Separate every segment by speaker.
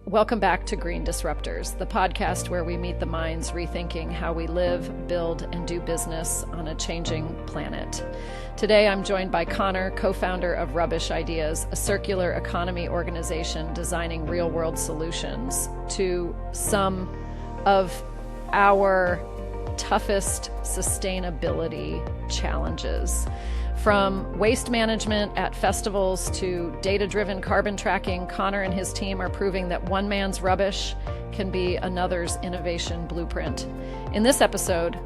Speaker 1: Welcome back to Green Disruptors, the podcast where we meet the minds rethinking how we live, build, and do business on a changing planet. Today, I'm joined by Connor, co-founder of Rubbish Ideas, a circular economy organization designing real-world solutions to some of our toughest sustainability challenges. From waste management at festivals to data-driven carbon tracking, Connor and his team are proving that one man's rubbish can be another's innovation blueprint. In this episode,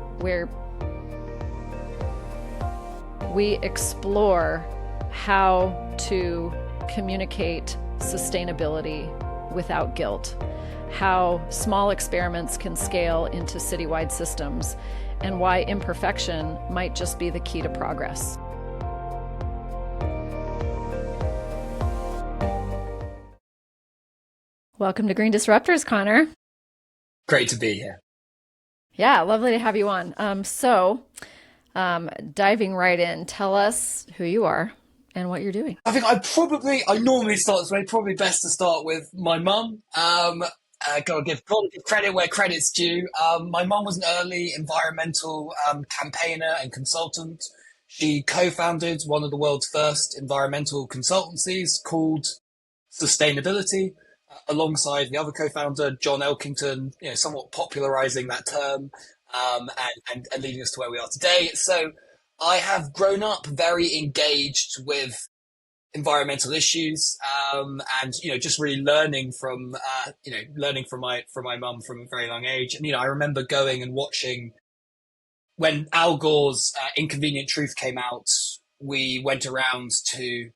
Speaker 1: we explore how to communicate sustainability without guilt, how small experiments can scale into citywide systems, and why imperfection might just be the key to progress. Welcome to Green Disruptors, Connor.
Speaker 2: Great to be here.
Speaker 1: Yeah, lovely to have you on. Diving right in, tell us who you are and what you're doing.
Speaker 2: I think I normally start this way, probably best to start with my mum. Gotta give credit where credit's due. My mum was an early environmental campaigner and consultant. She co-founded one of the world's first environmental consultancies called Sustainability, alongside the other co-founder, John Elkington, somewhat popularizing that term and leading us to where we are today. So I have grown up very engaged with environmental issues and just really learning from my mum from a very young age. And I remember going and watching when Al Gore's Inconvenient Truth came out. We went around to,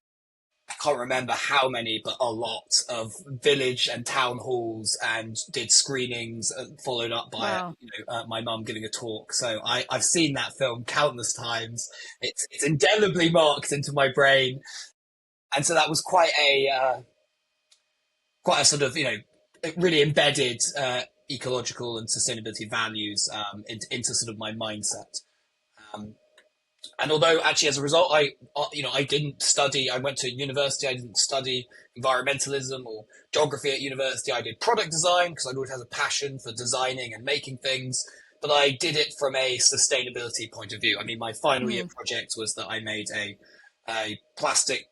Speaker 2: I can't remember how many, but a lot of village and town halls and did screenings, followed up by my mum giving a talk. So I've seen that film countless times. It's indelibly marked into my brain. And so that was quite a sort of, really embedded ecological and sustainability values into sort of my mindset. And although actually as a result, I didn't study, I went to university, I didn't study environmentalism or geography at university. I did product design because I'd always had a passion for designing and making things, but I did it from a sustainability point of view. I mean, my final year project was that I made a plastic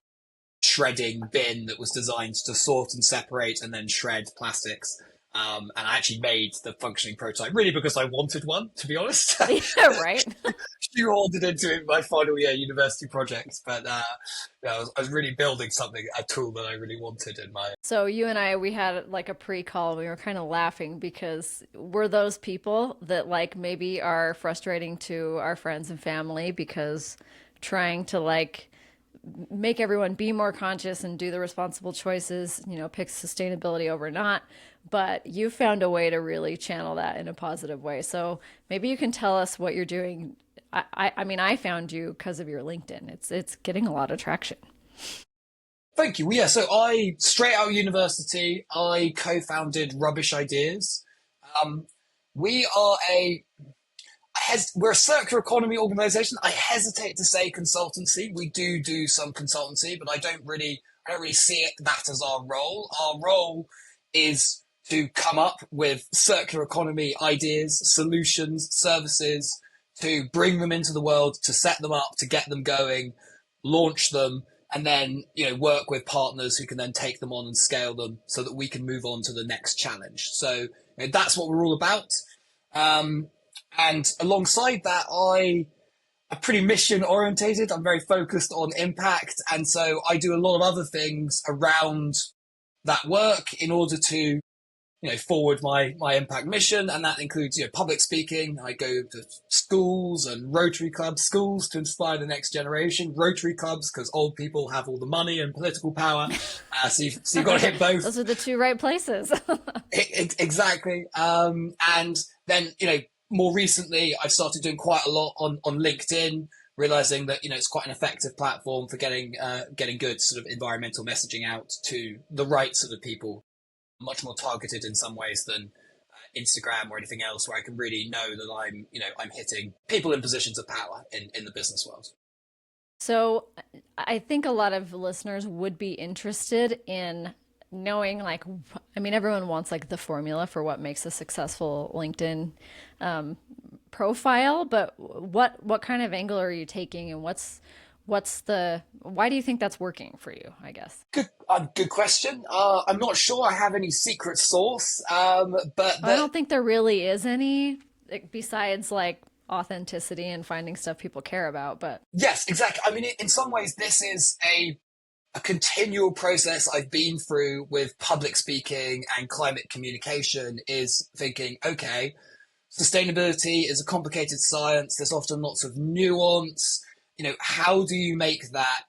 Speaker 2: shredding bin that was designed to sort and separate and then shred plastics. And I actually made the functioning prototype really because I wanted one, to be honest.
Speaker 1: Yeah, right.
Speaker 2: Shoehorned it into my final year university project, but I was really building a tool that I really wanted in my.
Speaker 1: So you and I, we had like a pre-call. We were kind of laughing because we're those people that like maybe are frustrating to our friends and family because trying to like make everyone be more conscious and do the responsible choices, pick sustainability over not. But you found a way to really channel that in a positive way. So maybe you can tell us what you're doing. I found you because of your LinkedIn. It's getting a lot of traction.
Speaker 2: Thank you. Well, yeah, so straight out of university, I co-founded Rubbish Ideas. We're a circular economy organization. I hesitate to say consultancy. We do some consultancy, but I don't really see that as our role. Our role is to come up with circular economy ideas, solutions, services, to bring them into the world, to set them up, to get them going, launch them, and then work with partners who can then take them on and scale them so that we can move on to the next challenge. So that's what we're all about. And alongside that, I'm pretty mission orientated. I'm very focused on impact. And so I do a lot of other things around that work in order to, forward my impact mission. And that includes, public speaking. I go to schools and Rotary clubs, schools to inspire the next generation, Rotary clubs, because old people have all the money and political power. So you've got to hit both.
Speaker 1: Those are the two right places.
Speaker 2: Exactly. And then, more recently, I've started doing quite a lot on LinkedIn, realizing that, it's quite an effective platform for getting good sort of environmental messaging out to the right sort of people, much more targeted in some ways than Instagram or anything else, where I can really know that I'm hitting people in positions of power in the business world.
Speaker 1: So I think a lot of listeners would be interested in knowing like, I mean, everyone wants like the formula for what makes a successful LinkedIn um, profile, but what kind of angle are you taking, and what's the why do you think that's working for you? I guess.
Speaker 2: Good question. I'm not sure I have any secret sauce, but
Speaker 1: I don't think there really is any besides like authenticity and finding stuff people care about, but
Speaker 2: yes, exactly. I mean, in some ways, this is a continual process I've been through with public speaking and climate communication. Is thinking, okay, sustainability is a complicated science. There's often lots of nuance. How do you make that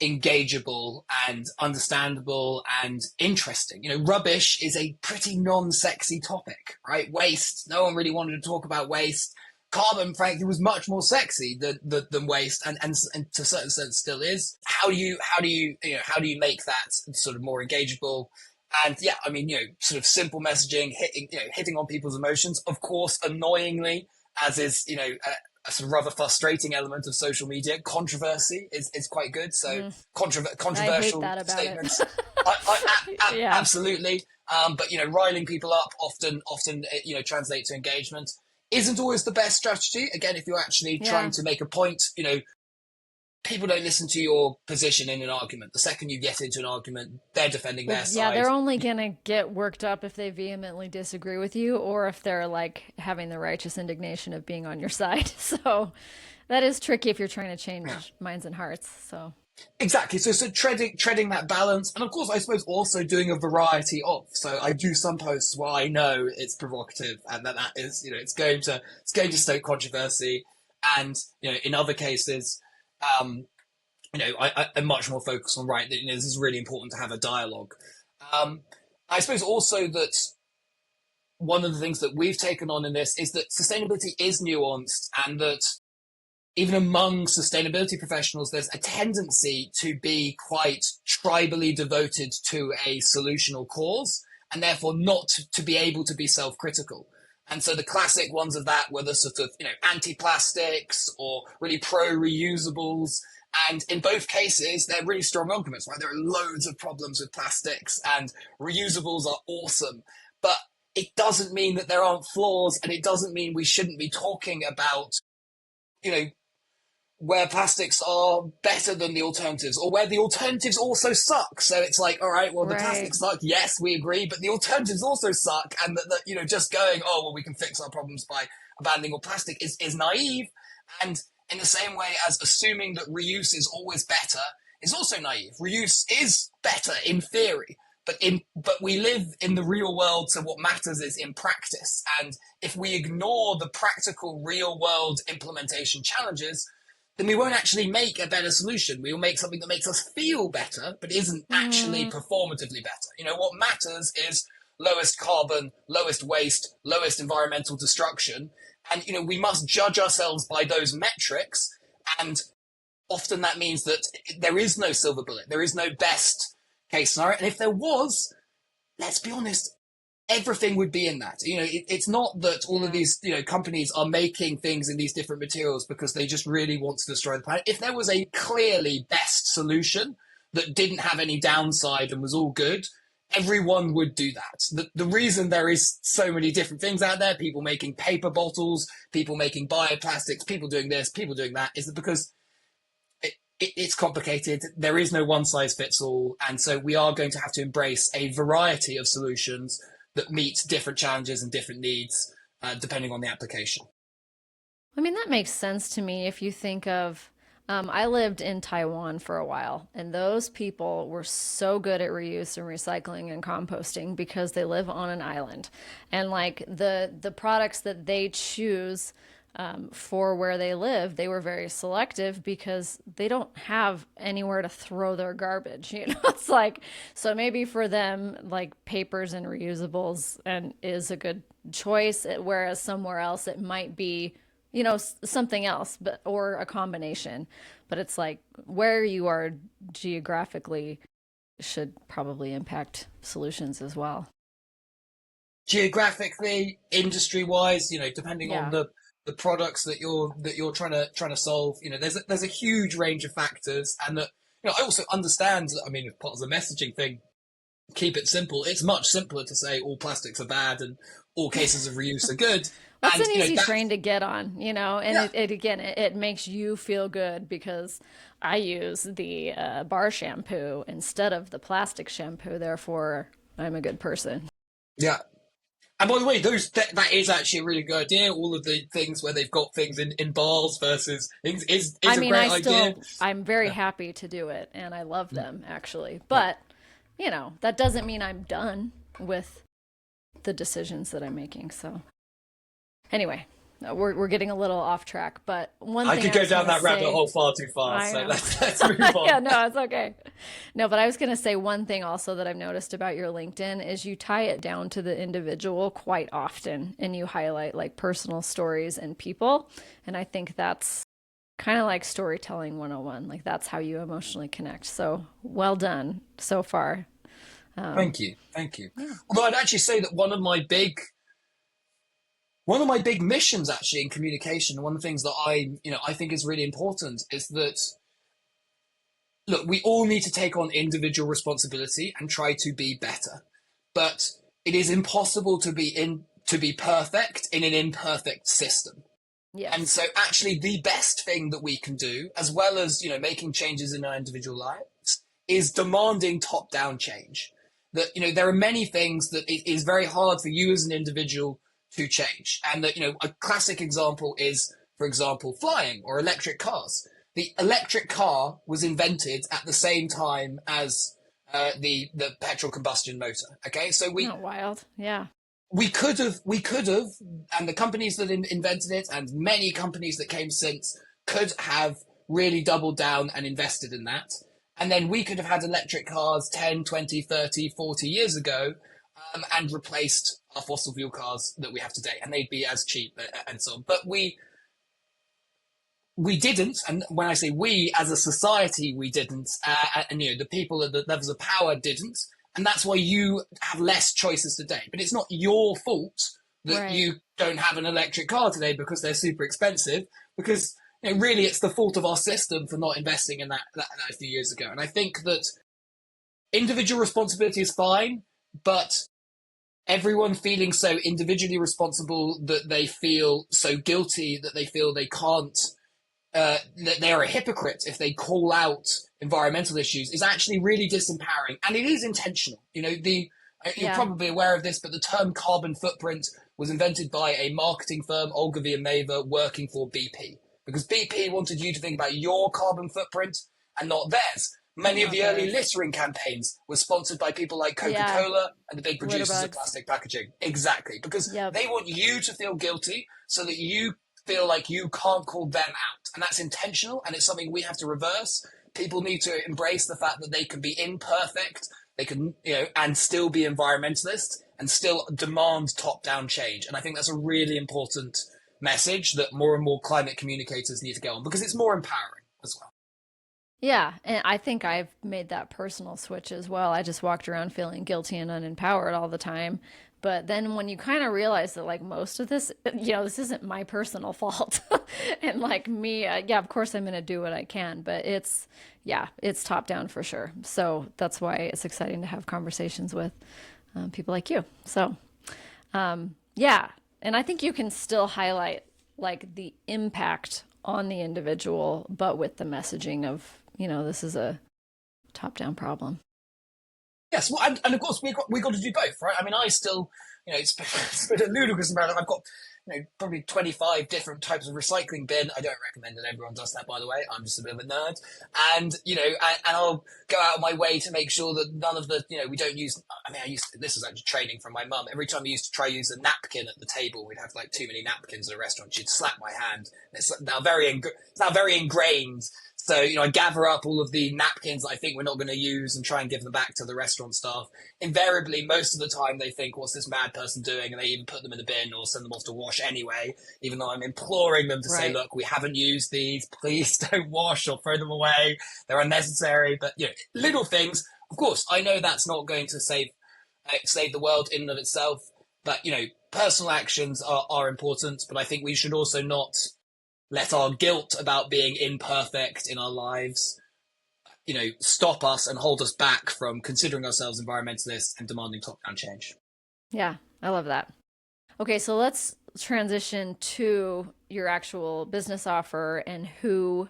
Speaker 2: engageable and understandable and interesting? Rubbish is a pretty non-sexy topic, right? Waste. No one really wanted to talk about waste. Carbon, frankly, was much more sexy than waste, and to a certain extent still is. How do you make that sort of more engageable? And yeah, I mean, sort of simple messaging, hitting on people's emotions. Of course, annoyingly, as is, a sort of rather frustrating element of social media, controversy is quite good. So
Speaker 1: I hate
Speaker 2: controversial
Speaker 1: that about it.
Speaker 2: statements,
Speaker 1: Yeah.
Speaker 2: absolutely. But riling people up often translate to engagement. Isn't always the best strategy. Again, if you're actually trying
Speaker 1: Yeah.
Speaker 2: to make a point, people don't listen to your position in an argument. The second you get into an argument, they're defending
Speaker 1: Well,
Speaker 2: their
Speaker 1: yeah,
Speaker 2: side.
Speaker 1: they're only gonna get worked up if they vehemently disagree with you or if they're like having the righteous indignation of being on your side. So that is tricky if you're trying to change minds and hearts. So
Speaker 2: Exactly. So treading that balance, and of course, I suppose also doing a variety of. So I do some posts where I know it's provocative, and that is, it's going to stoke controversy, and in other cases, um, I'm much more focused on right that this is really important to have a dialogue. Um, I suppose also that one of the things that we've taken on in this is that sustainability is nuanced, and that even among sustainability professionals, there's a tendency to be quite tribally devoted to a solution or cause, and therefore not to be able to be self-critical. And so the classic ones of that were the sort of, anti-plastics or really pro-reusables. And in both cases, they're really strong arguments, right? There are loads of problems with plastics, and reusables are awesome. But it doesn't mean that there aren't flaws, and it doesn't mean we shouldn't be talking about, you know, where plastics are better than the alternatives, or where the alternatives also suck. So it's like, all right, well, the
Speaker 1: right.
Speaker 2: plastics suck. Yes, we agree, but the alternatives also suck. And that just going, oh, well, we can fix our problems by abandoning all plastic is naive. And in the same way as assuming that reuse is always better is also naive. Reuse is better in theory, but we live in the real world, so what matters is in practice. And if we ignore the practical real world implementation challenges, then we won't actually make a better solution. We will make something that makes us feel better, but isn't actually
Speaker 1: Mm,
Speaker 2: performatively better. What matters is lowest carbon, lowest waste, lowest environmental destruction. And, we must judge ourselves by those metrics. And often that means that there is no silver bullet. There is no best case scenario. And if there was, let's be honest, everything would be in that. It's not that all of
Speaker 1: yeah.
Speaker 2: these, companies are making things in these different materials because they just really want to destroy the planet. If there was a clearly best solution that didn't have any downside and was all good, everyone would do that. The reason there is so many different things out there, people making paper bottles, people making bioplastics, people doing this, people doing that, is that because it's complicated. There is no one size fits all. And so we are going to have to embrace a variety of solutions that meet different challenges and different needs, depending on the application.
Speaker 1: I mean, that makes sense to me if you think of. I lived in Taiwan for a while, and those people were so good at reuse and recycling and composting because they live on an island, and like the products that they choose for where they live, they were very selective because they don't have anywhere to throw their garbage. It's like so maybe for them, like papers and reusables and is a good choice, whereas somewhere else it might be something else, but or a combination. But it's like where you are geographically should probably impact solutions as well.
Speaker 2: Geographically, industry wise, depending on
Speaker 1: Yeah.
Speaker 2: the products that you're trying to solve, there's a huge range of factors. And that I also understand, I mean, part of the messaging thing, keep it simple. It's much simpler to say all plastics are bad and all cases of reuse are good.
Speaker 1: That's
Speaker 2: And
Speaker 1: an easy train to get on, and
Speaker 2: yeah,
Speaker 1: it makes you feel good because I use the bar shampoo instead of the plastic shampoo. Therefore, I'm a good person.
Speaker 2: yeah. And by the way, that is actually a really good idea. All of the things where they've got things in bars versus things is
Speaker 1: I
Speaker 2: a
Speaker 1: mean,
Speaker 2: great idea.
Speaker 1: I'm very
Speaker 2: Yeah,
Speaker 1: happy to do it and I love them actually.
Speaker 2: yeah.
Speaker 1: But, that doesn't mean I'm done with the decisions that I'm making. So, anyway, we're getting a little off track, but one
Speaker 2: I
Speaker 1: thing
Speaker 2: could
Speaker 1: I
Speaker 2: go
Speaker 1: was
Speaker 2: down
Speaker 1: going to
Speaker 2: that rabbit
Speaker 1: say,
Speaker 2: hole far too fast.
Speaker 1: I
Speaker 2: So
Speaker 1: know.
Speaker 2: let's move on.
Speaker 1: Yeah, no, it's okay. No, but I was going to say one thing also that I've noticed about your LinkedIn is you tie it down to the individual quite often and you highlight like personal stories and people. And I think that's kind of like storytelling 101. Like that's how you emotionally connect. So well done so far.
Speaker 2: Thank you, thank you.
Speaker 1: Yeah.
Speaker 2: Although I'd actually say that one of my big missions actually in communication, one of the things that I think is really important is that, look, we all need to take on individual responsibility and try to be better, but it is impossible to be perfect in an imperfect system. And
Speaker 1: Yes.
Speaker 2: so actually the best thing that we can do, as well as, making changes in our individual lives, is demanding top-down change. That, there are many things that it is very hard for you as an individual to change. And that, a classic example is, for example, flying or electric cars. The electric car was invented at the same time as the petrol combustion motor. Okay, so
Speaker 1: Isn't that wild? Yeah.
Speaker 2: we could have, and the companies that invented it and many companies that came since could have really doubled down and invested in that. And then we could have had electric cars 10, 20, 30, 40 years ago, and replaced our fossil fuel cars that we have today. And they'd be as cheap and so on. But we didn't, and when I say we as a society, we didn't, and the people at the levels of power didn't, and that's why you have less choices today. But it's not your fault that
Speaker 1: Right.
Speaker 2: you don't have an electric car today because they're super expensive. Because really, it's the fault of our system for not investing in that a few years ago. And I think that individual responsibility is fine, but everyone feeling so individually responsible that they feel so guilty that they feel they can't that they are a hypocrite if they call out environmental issues is actually really disempowering, and it is intentional. You're
Speaker 1: Yeah.
Speaker 2: probably aware of this, but the term carbon footprint was invented by a marketing firm, Ogilvy and Mather, working for BP, because BP wanted you to think about your carbon footprint and not theirs. Many of
Speaker 1: Not
Speaker 2: the early
Speaker 1: theirs.
Speaker 2: littering campaigns were sponsored by people like
Speaker 1: Yeah.
Speaker 2: Coca-Cola and the big
Speaker 1: Litter
Speaker 2: producers of
Speaker 1: bugs.
Speaker 2: plastic packaging. Exactly, because
Speaker 1: Yep.
Speaker 2: they want you to feel guilty so that you feel like you can't call them out. And that's intentional, and it's something we have to reverse. People need to embrace the fact that they can be imperfect, they can, and still be environmentalists and still demand top-down change. And I think that's a really important message that more and more climate communicators need to get on, because it's more empowering as well.
Speaker 1: Yeah, and I think I've made that personal switch as well. I just walked around feeling guilty and unempowered all the time. But then when you kind of realize that like most of this, this isn't my personal fault. And like me, yeah, of course I'm going to do what I can, but yeah, it's top down for sure. So that's why it's exciting to have conversations with people like you. So, yeah, and I think you can still highlight like the impact on the individual, but with the messaging of, this is a top down problem.
Speaker 2: Yes, well, and of course we got to do both, right? I mean, I still, it's been a ludicrous amount. I've got, probably 25 different types of recycling bin. I don't recommend that everyone does that, by the way. I'm just a bit of a nerd, and and I'll go out of my way to make sure that none of the, we don't use. I mean, this was actually training from my mum. Every time we used to try use a napkin at the table, we'd have like too many napkins at a restaurant. She'd slap my hand. It's now very ingrained. So, I gather up all of the napkins that I think we're not going to use and try and give them back to the restaurant staff. Invariably, most of the time, they think, what's this mad person doing? And they even put them in the bin or send them off to wash anyway, even though I'm imploring them to say,
Speaker 1: Right.
Speaker 2: look, we haven't used these. Please don't wash or throw them away. They're unnecessary. But, little things. Of course, I know that's not going to save the world in and of itself. But, personal actions are important. But I think we should also not let our guilt about being imperfect in our lives, stop us and hold us back from considering ourselves environmentalists and demanding top-down change.
Speaker 1: Yeah, I love that. Okay, so let's transition to your actual business offer and who's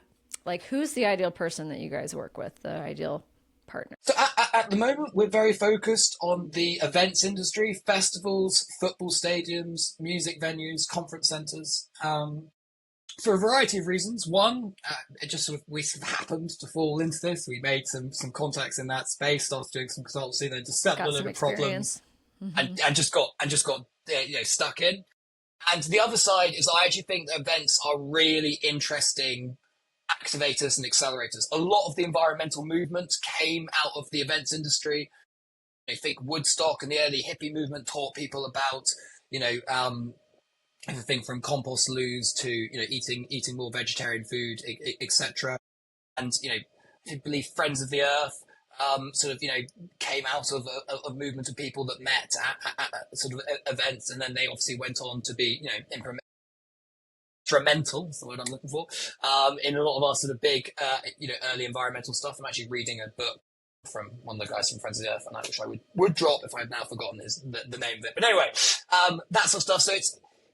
Speaker 1: the ideal person that you guys work with, the ideal partner?
Speaker 2: So at the moment, we're very focused on the events industry, festivals, football stadiums, music venues, conference centres, for a variety of reasons. One, we sort of happened to fall into this. We made some contacts in that space, started doing some consultancy, then discovered a load of problems, and just got stuck in. And the other side is I actually think that events are really interesting activators and accelerators. A lot of the environmental movement came out of the events industry. I think Woodstock and the early hippie movement taught people about, everything from compost loos to, eating more vegetarian food, etc. And, I believe Friends of the Earth came out of a movement of people that met at sort of events, and then they obviously went on to be, instrumental, is the word I'm looking for, in a lot of our sort of big, early environmental stuff. I'm actually reading a book from one of the guys from Friends of the Earth, and I wish I would drop if I've now forgotten the name of it. But anyway, that sort of stuff. So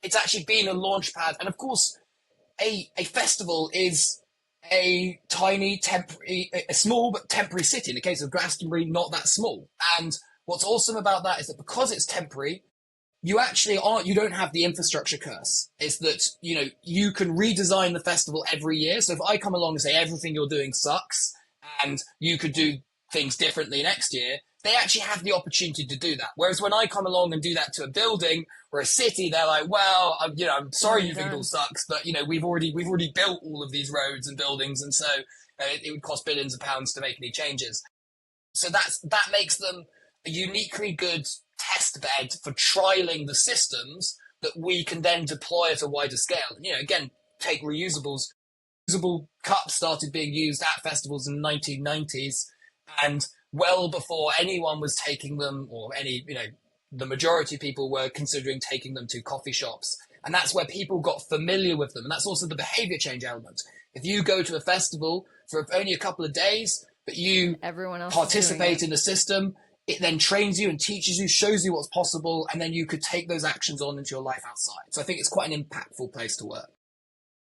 Speaker 2: it's actually been a launch pad, and of course, a festival is a tiny, a small but temporary city. In the case of Glastonbury, not that small. And what's awesome about that is that because it's temporary, you don't have the infrastructure curse. It's that, you can redesign the festival every year. So if I come along and say everything you're doing sucks and you could do things differently next year, they actually have the opportunity to do that. Whereas when I come along and do that to a building or a city, they're like, well, I'm sorry you think it all sucks, but we've already built all of these roads and buildings, and so it would cost billions of pounds to make any changes. So that makes them a uniquely good test bed for trialing the systems that we can then deploy at a wider scale. Again, take reusables. Reusable cups started being used at festivals in the 1990s, and well before anyone was taking them, or the majority of people were considering taking them to coffee shops. And that's where people got familiar with them. And that's also the behavior change element. If you go to a festival for only a couple of days, but you participate in the system, it then trains you and teaches you, shows you what's possible, and then you could take those actions on into your life outside. So I think it's quite an impactful place to work.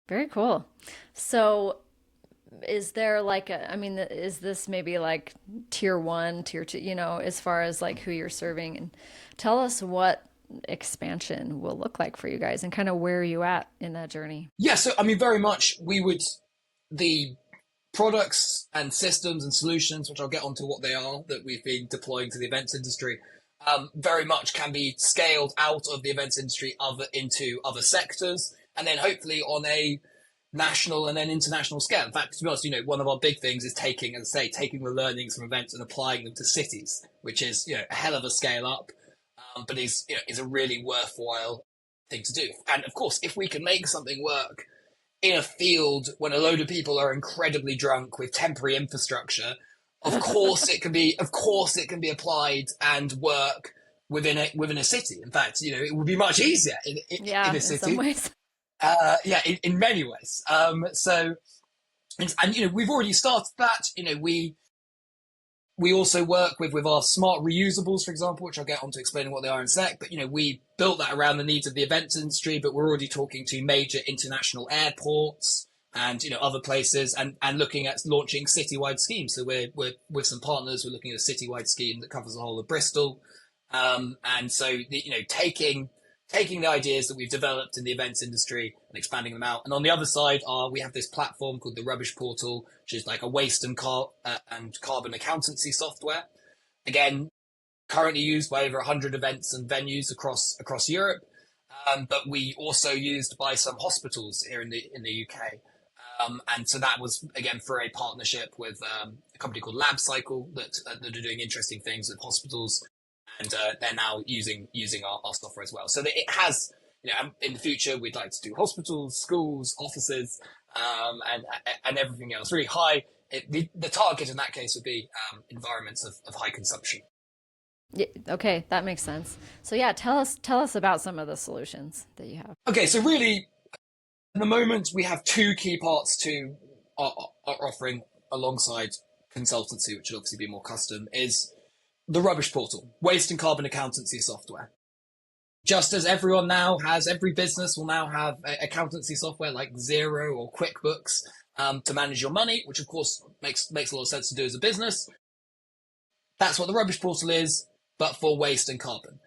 Speaker 1: Very cool. So is there is this maybe like tier 1, tier 2, as far as like who you're serving? And tell us what expansion will look like for you guys and kind of where are you at in that journey?
Speaker 2: Yeah, so very much the products and systems and solutions, which I'll get onto what they are, that we've been deploying to the events industry, very much can be scaled out of the events industry into other sectors, and then hopefully on a national and then international scale. In fact, to be honest, one of our big things is taking the learnings from events and applying them to cities, which is, a hell of a scale up, but is a really worthwhile thing to do. And of course, if we can make something work in a field when a load of people are incredibly drunk with temporary infrastructure, of course it can be applied and work within a city. In fact, it would be much easier in a city.
Speaker 1: In some ways.
Speaker 2: In many ways. We've already started that. We also work with our smart reusables, for example, which I'll get on to explaining what they are in a sec. But, we built that around the needs of the events industry, but we're already talking to major international airports and, other places and looking at launching citywide schemes. So we're with some partners, we're looking at a citywide scheme that covers the whole of Bristol. And so, taking the ideas that we've developed in the events industry and expanding them out. And on the other side we have this platform called the Rubbish Portal, which is like a waste and carbon accountancy software. Again, currently used by over 100 events and venues across Europe. But we also used by some hospitals here in the UK. And so that was, again, for a partnership with a company called LabCycle that are doing interesting things with hospitals. And they're now using our software as well. So that it has, in the future, we'd like to do hospitals, schools, offices, and everything else. Really high. The target in that case would be environments of high consumption.
Speaker 1: Yeah, okay, that makes sense. So yeah, tell us about some of the solutions that you have.
Speaker 2: Okay, so really, at the moment, we have two key parts to our offering alongside consultancy, which would obviously be more custom, is the rubbish portal, waste and carbon accountancy software. Just as everyone now has, every business will now have accountancy software like Xero or QuickBooks to manage your money, which of course makes a lot of sense to do as a business. That's what the rubbish portal is, but for waste and carbon.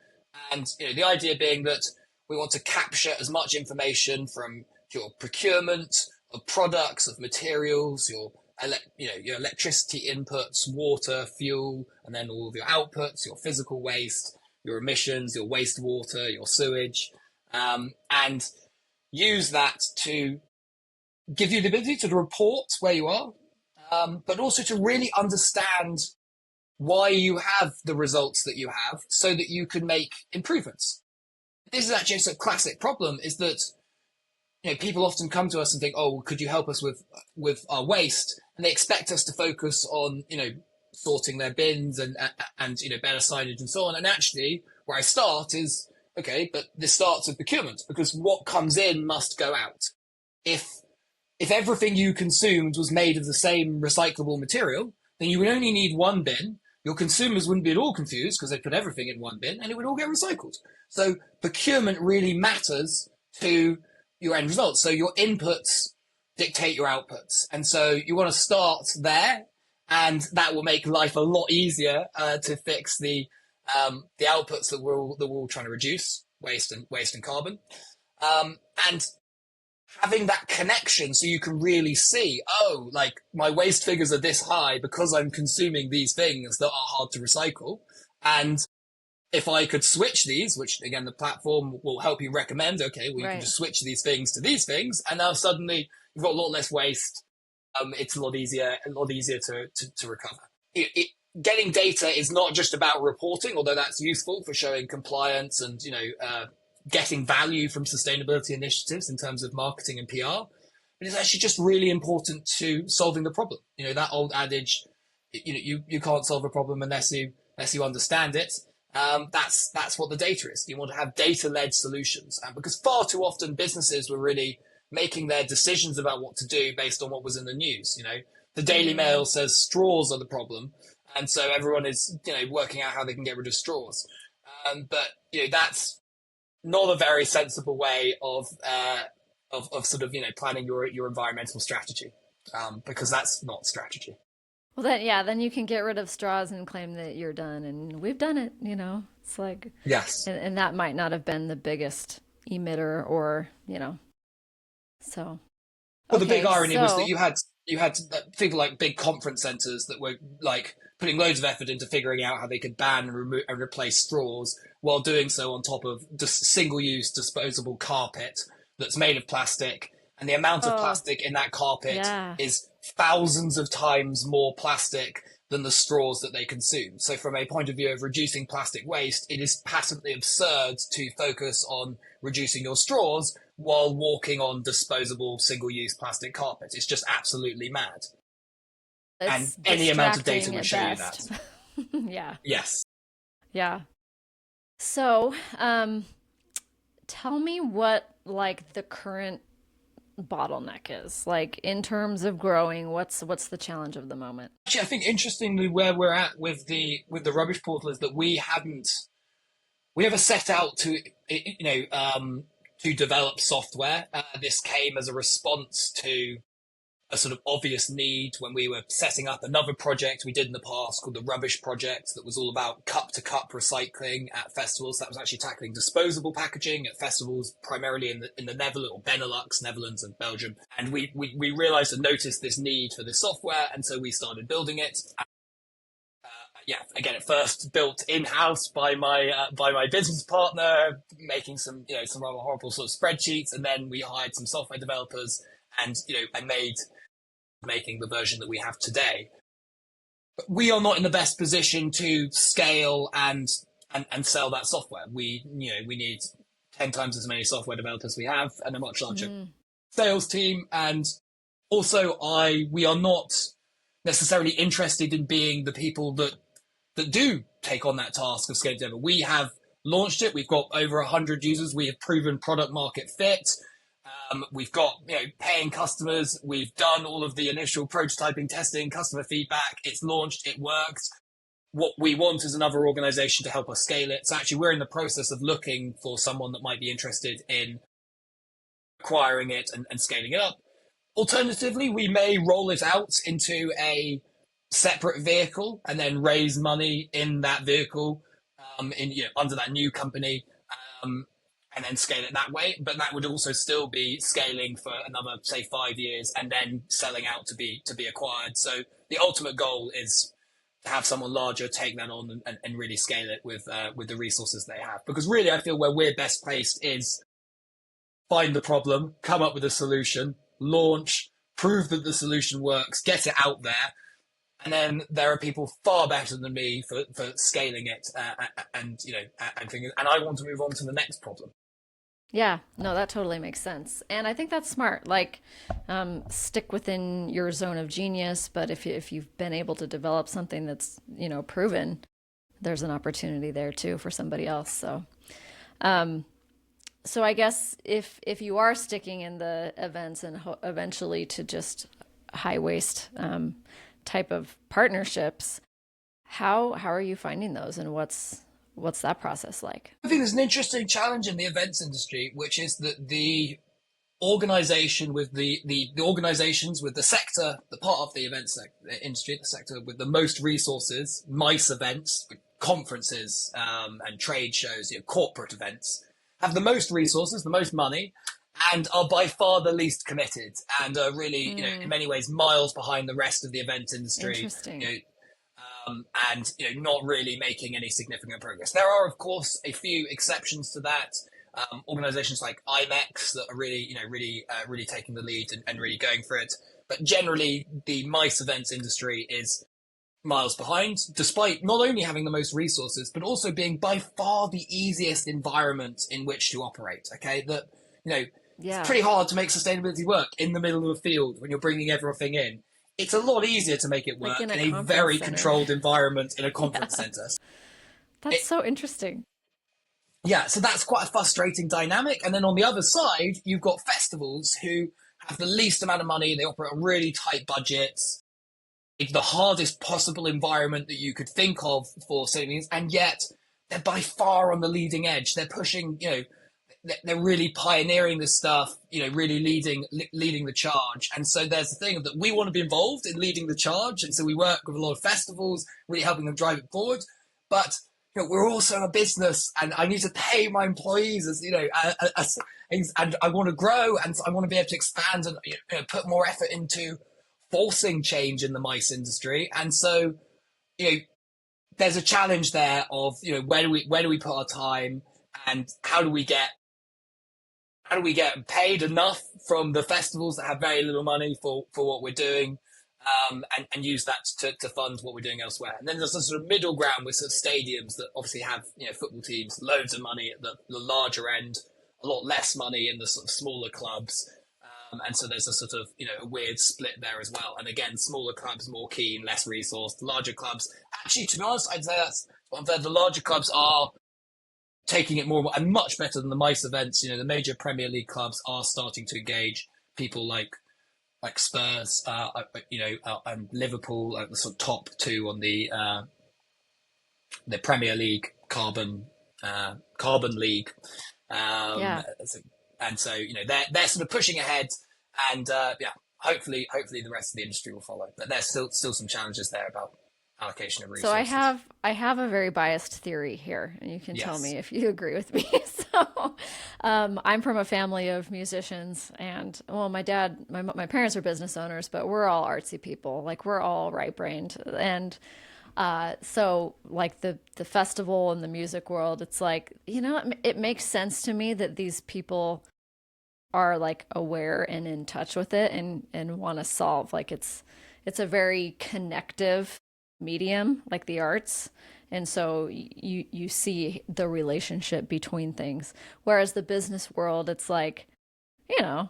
Speaker 2: And the idea being that we want to capture as much information from your procurement of products, of materials, your electricity inputs, water, fuel, and then all of your outputs, your physical waste, your emissions, your wastewater, your sewage, and use that to give you the ability to report where you are, but also to really understand why you have the results that you have so that you can make improvements. This is actually a classic problem, is that people often come to us and think, oh, could you help us with our waste? And they expect us to focus on, sorting their bins and better signage and so on. And actually, where I start is, okay, but this starts with procurement, because what comes in must go out. If everything you consumed was made of the same recyclable material, then you would only need one bin. Your consumers wouldn't be at all confused because they put everything in one bin and it would all get recycled. So procurement really matters to your end results. So your inputs dictate your outputs. And so you want to start there, and that will make life a lot easier to fix the outputs that we're all trying to reduce, waste and carbon. And having that connection so you can really see, oh, like my waste figures are this high because I'm consuming these things that are hard to recycle. And if I could switch these, which again, the platform will help you recommend, okay, well, you can just switch these things to these things. And now suddenly you've got a lot less waste. It's a lot easier to recover. Getting data is not just about reporting, although that's useful for showing compliance and, getting value from sustainability initiatives in terms of marketing and PR. But it's actually just really important to solving the problem. That old adage, you can't solve a problem unless you understand it. That's what the data is. You want to have data-led solutions. Because far too often businesses were really making their decisions about what to do based on what was in the news. The Daily Mail says straws are the problem. And so everyone is, working out how they can get rid of straws. But, that's not a very sensible way of sort of, planning your environmental strategy, because that's not strategy.
Speaker 1: Well, then you can get rid of straws and claim that you're done, and we've done it. It's like,
Speaker 2: yes,
Speaker 1: and that might not have been the biggest emitter, or so.
Speaker 2: Well, the big irony was that you had people like big conference centers that were like putting loads of effort into figuring out how they could ban and replace straws, while doing so on top of just single-use disposable carpet that's made of plastic. And the amount of plastic in that carpet is thousands of times more plastic than the straws that they consume. So from a point of view of reducing plastic waste, it is patently absurd to focus on reducing your straws while walking on disposable single-use plastic carpet. It's just absolutely mad. And any amount of data will show you that.
Speaker 1: Yeah.
Speaker 2: Yes.
Speaker 1: Yeah. So, tell me what the current bottleneck is, in terms of growing. What's the challenge of the moment?
Speaker 2: Actually, I think interestingly where we're at with the rubbish portal is that we ever set out to develop software. This came as a response to a sort of obvious need when we were setting up another project we did in the past called the Rubbish Project, that was all about cup-to-cup recycling at festivals. That was actually tackling disposable packaging at festivals, primarily in the Netherlands, or Benelux, Netherlands and Belgium. And we realized and noticed this need for this software, and so we started building it. Again, at first built in-house by my business partner, making some rather horrible sort of spreadsheets, and then we hired some software developers, and making the version that we have today. But we are not in the best position to scale and sell that software. We need 10 times as many software developers we have, and a much larger sales team. And also we are not necessarily interested in being the people that do take on that task of scaling together. We have launched it. We've got over 100 users. We have proven product market fit. We've got paying customers. We've done all of the initial prototyping, testing, customer feedback. It's launched. It works. What we want is another organization to help us scale it. So actually, we're in the process of looking for someone that might be interested in acquiring it and scaling it up. Alternatively, we may roll it out into a separate vehicle and then raise money in that vehicle, under that new company, and then scale it that way. But that would also still be scaling for another, say, 5 years, and then selling out to be acquired. So the ultimate goal is to have someone larger take that on and really scale it with the resources they have. Because really, I feel where we're best placed is find the problem, come up with a solution, launch, prove that the solution works, get it out there. And then there are people far better than me for scaling it and I want to move on to the next problem.
Speaker 1: Yeah, no, that totally makes sense. And I think that's smart. Like, stick within your zone of genius, but if you've been able to develop something that's, proven, there's an opportunity there too for somebody else. So I guess if you are sticking in the events and eventually to just high waste type of partnerships, how are you finding those, and what's that process like?
Speaker 2: I think there's an interesting challenge in the events industry, which is that the organization with the organizations with the sector, the part of the events industry, the sector with the most resources, MICE events, conferences, and trade shows, corporate events, have the most resources, the most money, and are by far the least committed, and are really, in many ways, miles behind the rest of the event industry.
Speaker 1: Interesting.
Speaker 2: And not really making any significant progress. There are, of course, a few exceptions to that. Organizations like IMEX that are really, really taking the lead and really going for it. But generally, the MICE events industry is miles behind, despite not only having the most resources, but also being by far the easiest environment in which to operate. Okay, that it's pretty hard to make sustainability work in the middle of a field when you're bringing everything in. It's a lot easier to make it work in a very controlled environment in a conference center.
Speaker 1: That's so interesting.
Speaker 2: Yeah, so that's quite a frustrating dynamic. And then on the other side, you've got festivals who have the least amount of money. They operate on really tight budgets. It's the hardest possible environment that you could think of for savings, and yet they're by far on the leading edge. They're pushing, they're really pioneering this stuff, really leading the charge. And so there's the thing that we want to be involved in leading the charge. And so we work with a lot of festivals, really helping them drive it forward. But we're also a business, and I need to pay my employees and I want to grow, and I want to be able to expand and put more effort into forcing change in the MICE industry. And so, there's a challenge there of, where do we put our time, and how do we get paid enough from the festivals that have very little money for what we're doing, and use that to fund what we're doing elsewhere. And then there's a sort of middle ground with sort of stadiums that obviously have, football teams, loads of money at the larger end, a lot less money in the sort of smaller clubs. And so there's a sort of, a weird split there as well. And again, smaller clubs, more keen, less resourced. Larger clubs, actually, to be honest, I'd say that's the larger clubs are taking it more and much better than the MICE events. The major Premier League clubs are starting to engage people like Spurs, and Liverpool, like the sort of top two on the Premier League carbon league. And so they're sort of pushing ahead, and hopefully the rest of the industry will follow. But there's still some challenges there about allocation of resources.
Speaker 1: So I have a very biased theory here, and you can tell me if you agree with me. So I'm from a family of musicians, and my dad, my parents are business owners, but we're all artsy people. Like, we're all right-brained, and so like the festival and the music world, it's like, it makes sense to me that these people are like aware and in touch with it and want to solve. Like, it's a very connective medium, like the arts. And so you see the relationship between things. Whereas the business world, it's like, you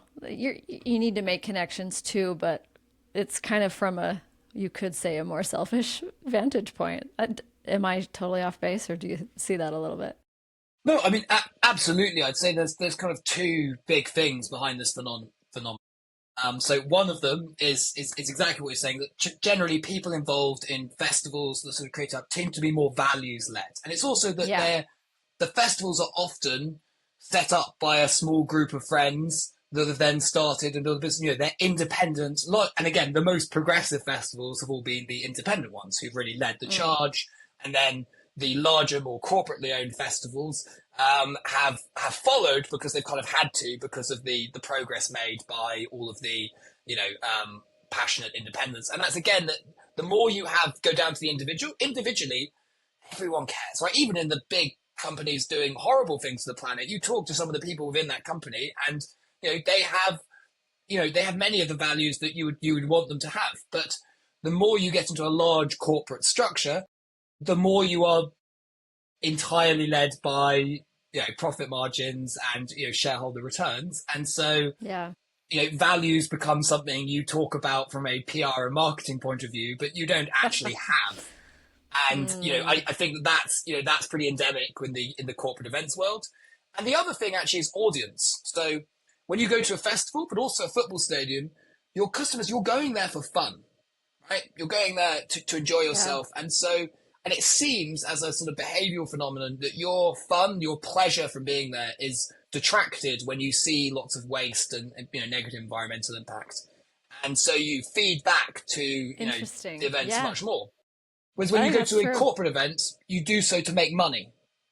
Speaker 1: need to make connections too, but it's kind of from you could say a more selfish vantage point. Am I totally off base, or do you see that a little bit?
Speaker 2: No, I mean, absolutely. I'd say there's kind of two big things behind this phenomenon. So one of them is exactly what you're saying, that generally people involved in festivals that sort of create up tend to be more values led. And it's also that
Speaker 1: Yeah.
Speaker 2: the festivals are often set up by a small group of friends that have then started another business. They're independent. And again, the most progressive festivals have all been the independent ones who've really led the
Speaker 1: Mm.
Speaker 2: charge. And then the larger, more corporately owned festivals have followed because they've kind of had to, because of the progress made by all of the passionate independents. And that's again that the more you have go down to the individually, everyone cares, right? Even in the big companies doing horrible things to the planet, you talk to some of the people within that company, and they have many of the values that you would want them to have. But the more you get into a large corporate structure, the more you are entirely led by profit margins and shareholder returns, and so
Speaker 1: Yeah.
Speaker 2: values become something you talk about from a PR and marketing point of view, but you don't actually have. And I think that's pretty endemic in the corporate events world. And the other thing actually is audience. So when you go to a festival, but also a football stadium, your customers, you're going there for fun, right? You're going there to enjoy
Speaker 1: Yeah.
Speaker 2: yourself. And it seems as a sort of behavioral phenomenon that your fun, your pleasure from being there is detracted when you see lots of waste and negative environmental impact. And so you feed back to, the
Speaker 1: Interesting.
Speaker 2: events
Speaker 1: Yeah.
Speaker 2: much more. Whereas when
Speaker 1: I
Speaker 2: you
Speaker 1: think
Speaker 2: go
Speaker 1: that's
Speaker 2: to a
Speaker 1: true.
Speaker 2: corporate event, you do so to make money,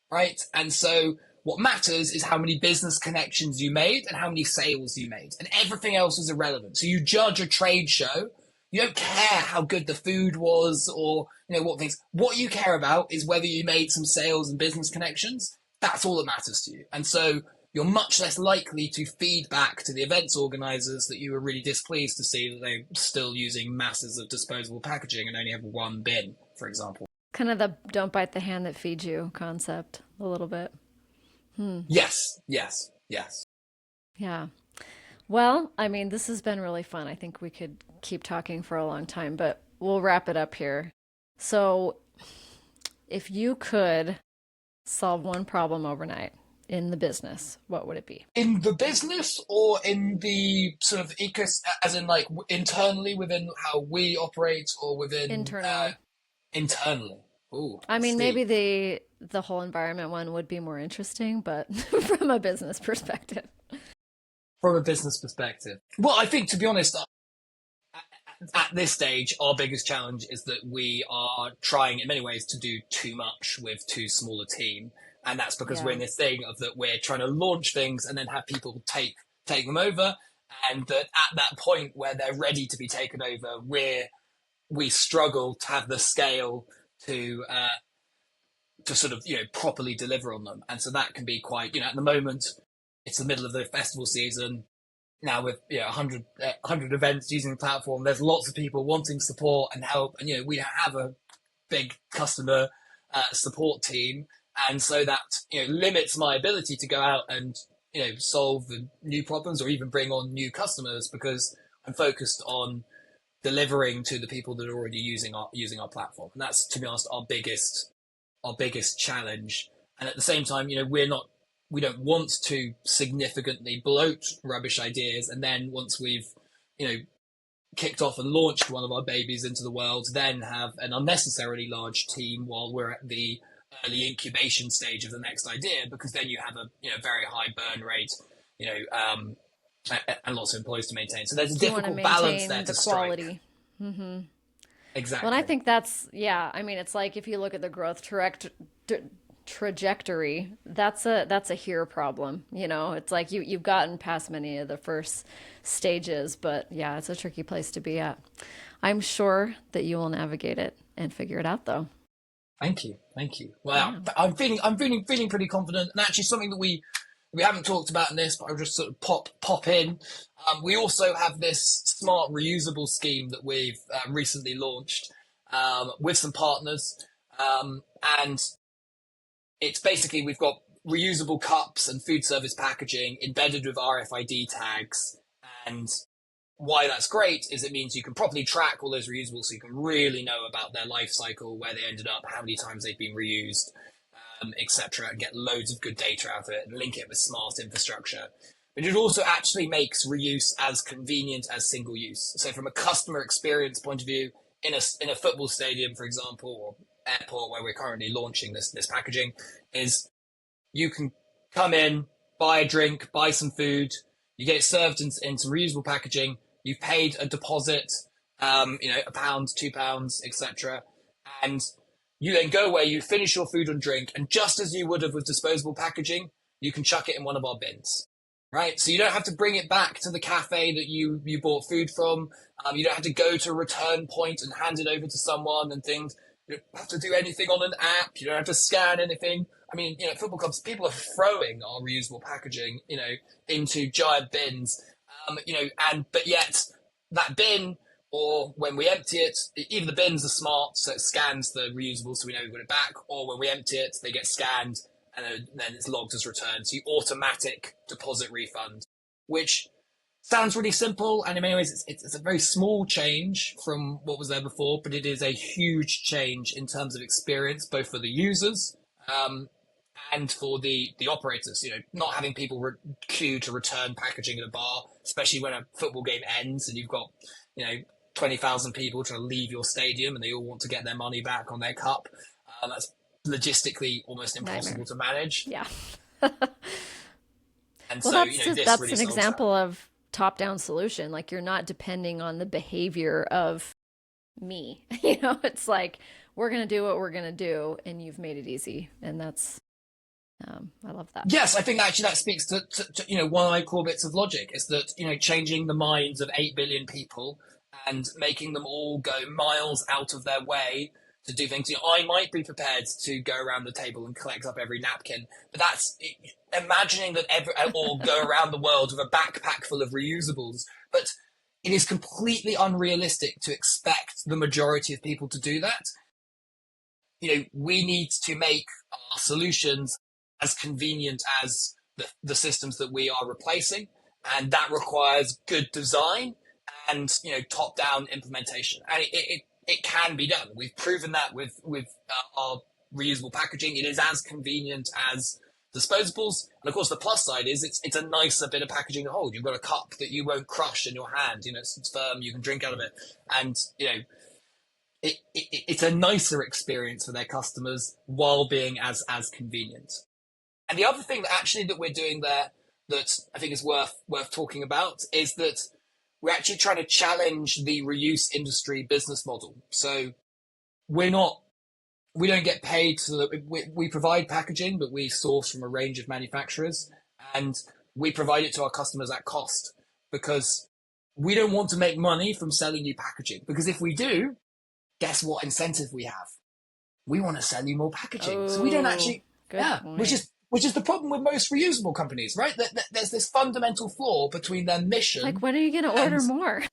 Speaker 2: right? And so what matters is how many business connections you made and how many sales you made, and everything else is irrelevant. So you judge a trade show. You don't care how good the food was or what things. What you care about is whether you made some sales and business connections. That's all that matters to you. And so you're much less likely to feed back to the events organizers that you were really displeased to see that they're still using masses of disposable packaging and only have one bin, for example.
Speaker 1: Kind of the don't bite the hand that feeds you concept a little bit.
Speaker 2: Yes, yes, yes.
Speaker 1: Yeah. Well, I mean, this has been really fun. I think we could keep talking for a long time, but we'll wrap it up here. So, if you could solve one problem overnight in the business, what would it be?
Speaker 2: In the business or in the sort of as in like internally within how we operate, or within
Speaker 1: Internally.
Speaker 2: internally? Oh,
Speaker 1: I
Speaker 2: I
Speaker 1: mean,
Speaker 2: see.
Speaker 1: maybe the whole environment one would be more interesting, but from a business perspective.
Speaker 2: From a business perspective, well, I think to be honest, at this stage, our biggest challenge is that we are trying in many ways to do too much with too small a team. And that's because we're
Speaker 1: Yeah.
Speaker 2: in this thing of that we're trying to launch things and then have people take them over. And that at that point where they're ready to be taken over, we struggle to have the scale to sort of properly deliver on them. And so that can be quite at the moment it's the middle of the festival season now with 100 events using the platform. There's lots of people wanting support and help, and we have a big customer support team, and so that limits my ability to go out and solve the new problems or even bring on new customers, because I'm focused on delivering to the people that are already using our platform. And that's, to be honest, our biggest challenge. And at the same time, we don't want to significantly bloat rubbish ideas, and then once we've kicked off and launched one of our babies into the world, then have an unnecessarily large team while we're at the early incubation stage of the next idea, because then you have a very high burn rate, and lots of employees to maintain. So there's a
Speaker 1: Do you want to
Speaker 2: difficult balance there
Speaker 1: maintain
Speaker 2: to
Speaker 1: the
Speaker 2: strike.
Speaker 1: quality? Well, and I
Speaker 2: Exactly.
Speaker 1: think that's, yeah, I mean, it's like if you look at the growth trajectory, that's a here problem. It's like you've gotten past many of the first stages, but yeah, it's a tricky place to be at. I'm sure that you will navigate it and figure it out though.
Speaker 2: Thank you. Thank you. Well,
Speaker 1: Yeah.
Speaker 2: I'm feeling pretty confident, and actually something that we haven't talked about in this, but I'll just sort of pop in. We also have this smart reusable scheme that we've recently launched with some partners, and it's basically we've got reusable cups and food service packaging embedded with RFID tags. And why that's great is it means you can properly track all those reusables, so you can really know about their life cycle, where they ended up, how many times they've been reused. etc., and get loads of good data out of it and link it with smart infrastructure. But it also actually makes reuse as convenient as single use. So from a customer experience point of view, in a football stadium, for example, or airport where we're currently launching this packaging, is you can come in, buy a drink, buy some food, you get it served in some reusable packaging, you've paid a deposit, £1, £2, etc. And you then go away, you finish your food and drink, and just as you would have with disposable packaging, you can chuck it in one of our bins, right? So you don't have to bring it back to the cafe that you bought food from. You don't have to go to a return point and hand it over to someone and things. You don't have to do anything on an app. You don't have to scan anything. I mean, football clubs, people are throwing our reusable packaging, into giant bins, but yet that bin, or when we empty it, either the bins are smart, so it scans the reusable so we know we've got it back, or when we empty it, they get scanned and then it's logged as returned. So automatic deposit refund, which sounds really simple. And in many ways, it's a very small change from what was there before, but it is a huge change in terms of experience, both for the users and for the operators. Not having people queue to return packaging at a bar, especially when a football game ends and you've got 20,000 people trying to leave your stadium and they all want to get their money back on their cup. That's logistically almost impossible to manage.
Speaker 1: Yeah.
Speaker 2: And
Speaker 1: well,
Speaker 2: so
Speaker 1: that's
Speaker 2: really
Speaker 1: an example of top-down solution. Like, you're not depending on the behavior of me. It's like, we're going to do what we're going to do, and you've made it easy. And that's, I love that.
Speaker 2: Yes, I think actually that speaks to one of my core bits of logic is that, changing the minds of 8 billion people and making them all go miles out of their way to do things. I might be prepared to go around the table and collect up every napkin, but that's imagining that or go around the world with a backpack full of reusables. But it is completely unrealistic to expect the majority of people to do that. We need to make our solutions as convenient as the systems that we are replacing, and that requires good design and top-down implementation. And it can be done. We've proven that with our reusable packaging. It is as convenient as disposables. And of course, the plus side is it's a nicer bit of packaging to hold. You've got a cup that you won't crush in your hand. It's firm. You can drink out of it. And, it's a nicer experience for their customers while being as convenient. And the other thing that we're doing there that I think is worth talking about is that we're actually trying to challenge the reuse industry business model. So we don't get paid so that we provide packaging, but we source from a range of manufacturers and we provide it to our customers at cost, because we don't want to make money from selling you packaging. Because if we do, guess what incentive we have? We want to sell you more packaging. So we don't actually, which is the problem with most reusable companies, right? There's this fundamental flaw between their mission.
Speaker 1: Like, when are you going to order more?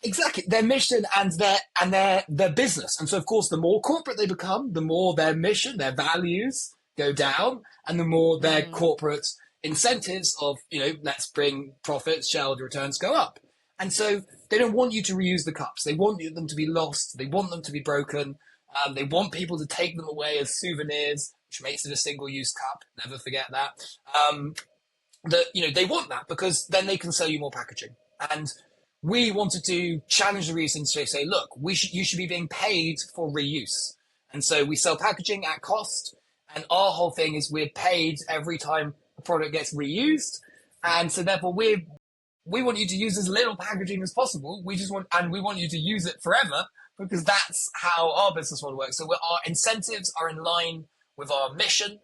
Speaker 2: Exactly, their mission and their business. And so, of course, the more corporate they become, the more their mission, their values go down, and the more their corporate incentives of, let's bring profits, shareholder returns go up. And so they don't want you to reuse the cups. They want them to be lost. They want them to be broken. They want people to take them away as souvenirs, which makes it a single-use cup. Never forget that. They want that because then they can sell you more packaging. And we wanted to challenge the reason to say, look, you should be being paid for reuse. And so we sell packaging at cost, and our whole thing is we're paid every time a product gets reused. And so therefore we want you to use as little packaging as possible. We want you to use it forever, because that's how our business model works. So our incentives are in line with our mission,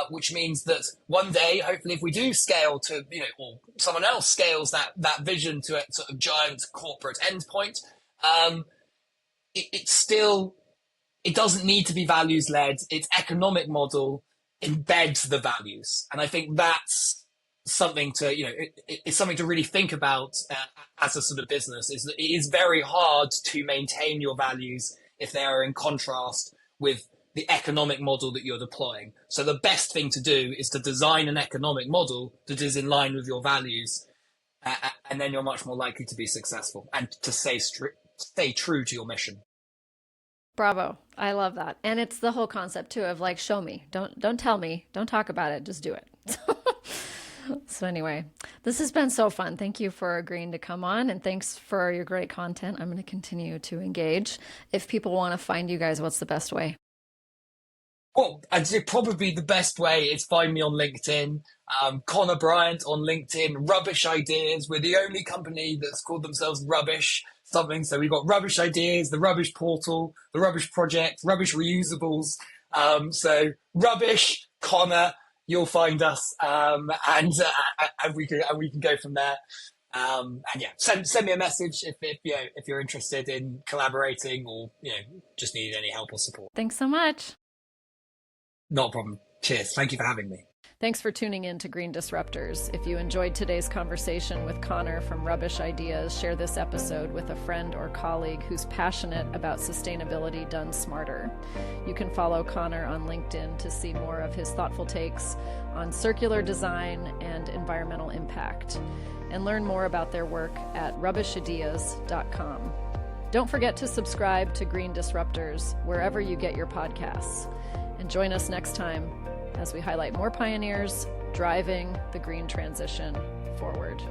Speaker 2: which means that one day, hopefully, if we do scale to, or someone else scales that vision to a sort of giant corporate endpoint, it doesn't need to be values led. Its economic model embeds the values, and I think that's something to it's something to really think about as a sort of business. Is that it is very hard to maintain your values if they are in contrast with the economic model that you're deploying. So the best thing to do is to design an economic model that is in line with your values, and then you're much more likely to be successful and to stay true to your mission.
Speaker 1: Bravo. I love that. And it's the whole concept too of like, show me. Don't tell me. Don't talk about it. Just do it. So anyway, this has been so fun. Thank you for agreeing to come on, and thanks for your great content. I'm going to continue to engage. If people want to find you guys, what's the best way?
Speaker 2: Well, I'd say probably the best way is find me on LinkedIn. Connor Bryant on LinkedIn, Rubbish Ideas. We're the only company that's called themselves Rubbish something. So we've got Rubbish Ideas, the Rubbish Portal, the Rubbish Project, Rubbish Reusables. So Rubbish, Connor, you'll find us, and we can go from there. And yeah, send me a message if you're interested in collaborating or just need any help or support.
Speaker 1: Thanks so much.
Speaker 2: Not a problem. Cheers. Thank you for having me.
Speaker 1: Thanks for tuning in to Green Disruptors. If you enjoyed today's conversation with Connor from Rubbish Ideas, share this episode with a friend or colleague who's passionate about sustainability done smarter. You can follow Connor on LinkedIn to see more of his thoughtful takes on circular design and environmental impact, and learn more about their work at rubbishideas.com. Don't forget to subscribe to Green Disruptors wherever you get your podcasts. And join us next time as we highlight more pioneers driving the green transition forward.